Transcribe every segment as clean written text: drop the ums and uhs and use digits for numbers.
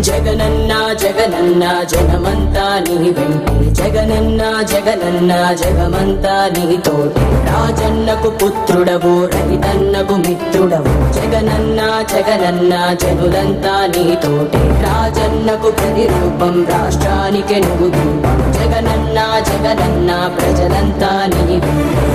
జగనన్న జగనన్న జగమంతా నీ వెంటే జగనన్న జగనన్న జగమంతా నీ తోటి రాజన్నకు పుత్రుడవు రైతన్నకు మిత్రుడవు జగనన్న జగనన్న జనులంతా నీ తోటి రాజన్నకు ప్రతిరూపం రాష్ట్రానికి నువ్వు దీపం జగనన్న జగనన్న ప్రజలంతా నీ వెంటే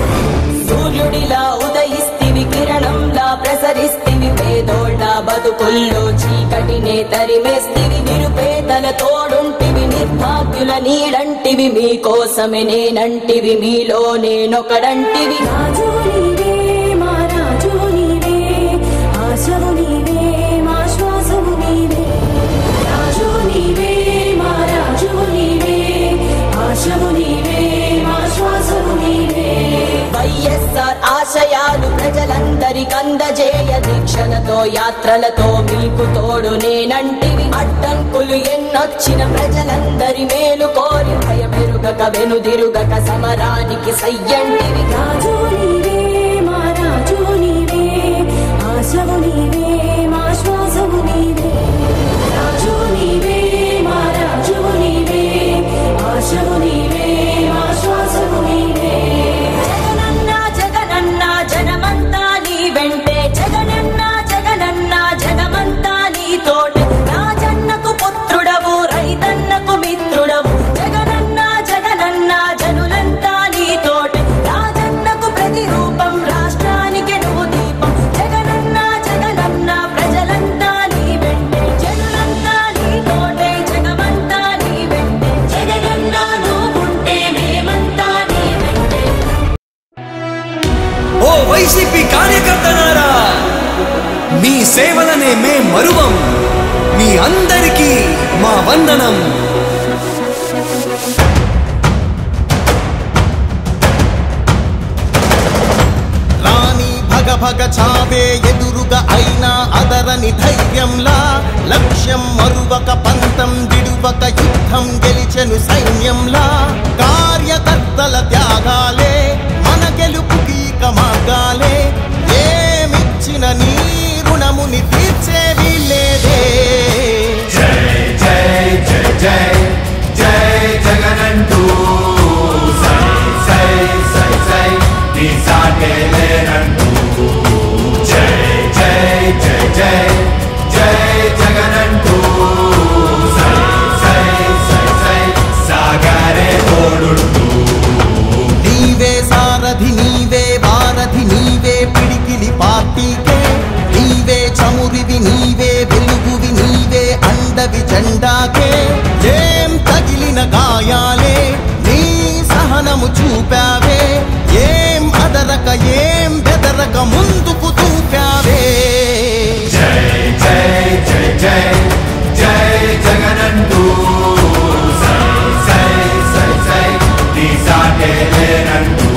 సూర్యుడిలా ఉదయిస్తివి కిరణంలా ప్రసరిస్తివి పేదోళ్ళ బతుకుల్లో చీకటినే తరిమేస్తివి నిరుపేదల తోడుంటివి నిర్భాగ్యుల నీడంటివి మీకోసమే నేనంటివి మీలో నేనొకడంటివి రాజు నీవే మా రాజు నీవే ఆశవు నీవే మా శ్వాసవు నీవే రాజు నీవే మా రాజు నీవే ఆశవు నీవే మా శ్వాసవు నీవే వైఎస్ఆర్ ఆశయాలు ప్రజలందరికందజేయ దీక్షలతో యాత్రలతో మీకు తోడు నేనంటివి అడ్డంకులు ఎన్నొచ్చిన ప్రజలందరి మేలు కోరి భయమెరుగక వెనుదిరుగక సమరానికి సయ్యంటివి రాజు నీవే మా రాజు నీవే ఆశవు నీవే మా శ్వాసవు నీవే రాజు నీవే మా రాజు నీవే ఆశవు నీవే మా శ్వాసవు నీవే జగనన్న జగనన్న జనమంతా నీ వెంటే జగనన్న జగనన్న జగమంతా నీ తోటి రాజన్నకు పుత్రుడవు రైతన్నకు మిత్రుడవు జగనన్న జగనన్న జనులంతా నీ తోటి రాజన్నకు ప్రతిరూపం రాష్ట్రానికి నువ్వు దీపం జగనన్న జగనన్న ప్రజలంతా నీ వెంటే జనులంతా నీ తోటే జగమంతా నీ వెంటే జగనన్న నువ్వుంటే మేమంతా నీ వెంటే ఓ వైసీపీ కార్యకర్తలారా మీ సేవలనే మే మరువం మీ అందరికీ మా వందనం రాణి భగ భగ చావే ఎదురుగా అయినా అదరని ధైర్యంలా లక్ష్యం మరువక పంతం విడువక యుద్ధం గెలిచెను సైన్యంలా కార్యకర్తల త్యాగాలే మన గెలుపుకి ఇక మార్గాలే ఏమిచ్చిన నీ రుణముని తీర్చేవి లేదే జై జై జై జై జై జగనంటూ సై సై సై సై నీ సాటే లేనంటూ జై జై జై జై జై జగనంటూ సై సై సై సై సాగరే తోడుంటూ నీవే సారథి నీవే వారధి నీవే పిడికిలి పార్టీకే నీవే చమురివి నీవే వెలుగువి నీవే అండవి జెండాకే ఏం తగిలిన గాయాలే నీ సహనము చూపావే ఏం అదరక ఏం బెదరక ముందుకు చూపావే జై జై జై జై జై జగనంటూ సై సై సై సై నీ సాటే లేనంటూ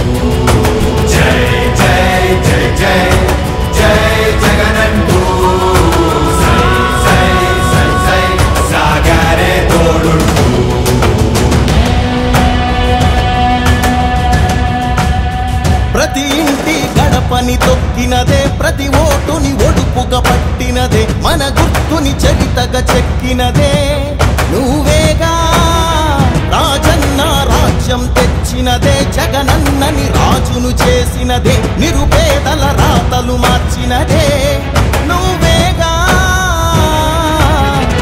జై జై జై జై జై జగనంటూ సై సై సై సై సాగరే తోడుంటూ ప్రతి ఇంటి గడపని తొక్కినదే ప్రతి ఓటుని ఒడుపుగా పట్టినదే మన గుర్తుని చరితగా చెక్కినదే నువ్వేగా రాజన్న రాజ్యం తెచ్చినదే జగనన్నని రాజును చేసినదే నిరుపేదల రాతలు మార్చినదే నువ్వేగా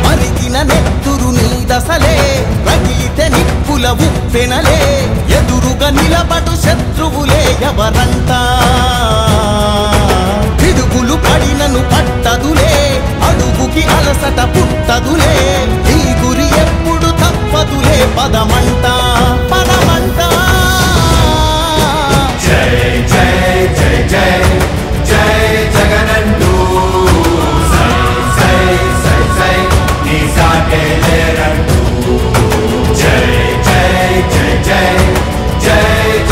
మరిగిన నెత్తురు నీ దశలే రగిలితే నిప్పుల ఉప్పెనలే ఎదురుగా నిలబడు శత్రువులే ఎవరంట పిడుగులు పడినను పట్టదులే అడుగుకి అలసట పుట్టదులే ఈ గురి ఎప్పుడు తప్పదులే పదమంట